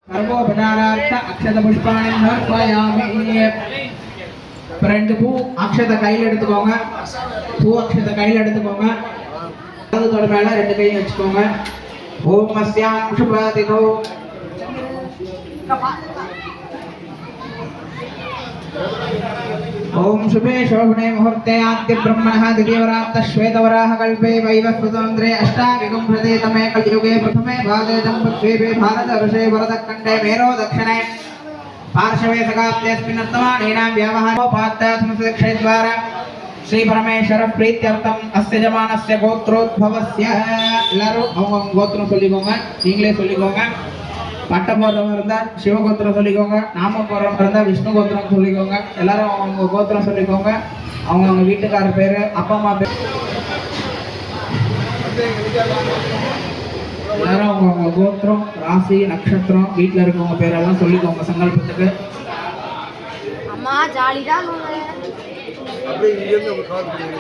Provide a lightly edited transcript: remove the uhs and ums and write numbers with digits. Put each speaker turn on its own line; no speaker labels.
सर्वोपचारार्थ अक्षत पुष्पाणि समर्पयामि ரெண்டு பூ அக்ஷத கையில எடுத்துக்கோங்க பூ அக்ஷத கையில எடுத்துக்கோங்க அதோட மேல ரெண்டு கையும் வச்சுக்கோங்க ஓம் அஸ்யாம் சுபாதிகோ ओम शुभे शोभने मुहूर्ते आद्य ब्रह्मणः द्वितीयवरात्त श्वेतवराह कल्पे वैवस्वतंत्रे अष्टाविंशति तमे कलियुगे प्रथमे भागे दम्पत्द्वीपे भारतवर्षे वरदखण्डे मेरो दक्षिणे पार्श्वे सगाप्तेऽस्मिन् वर्तमानेनां व्यावहारोपात्तस्मृतक्षेद्वारा श्री परमेश्वर प्रीत्यर्थम अस्य जमानस्य गोत्रोद्भवस्य எல்லாரும் அவங்க கோத்திரம் சொல்லிக்கோங்க நீங்களே சொல்லிக்கோங்க பட்டம் போடுறவங்க இருந்தா சிவகோத்திரம் சொல்லிக்கோங்க நாமம் போடுறவங்க இருந்தா விஷ்ணு கோத்திரம் சொல்லிக்கோங்க எல்லாரும் அவங்க கோத்திரம் சொல்லிக்கோங்க அவங்க வீட்டுக்காரர் பேரு அப்பா அம்மா பேரு எல்லாரும் அவங்க கோத்திரம் ராசி நட்சத்திரம் வீட்டுல இருக்கவங்க பேரெல்லாம் சொல்லிக்கோங்க சங்கல்பத்துக்கு
அம்மா ஜாலிதான்
அப்படியே இங்க ஒரு கால் பண்ணுங்க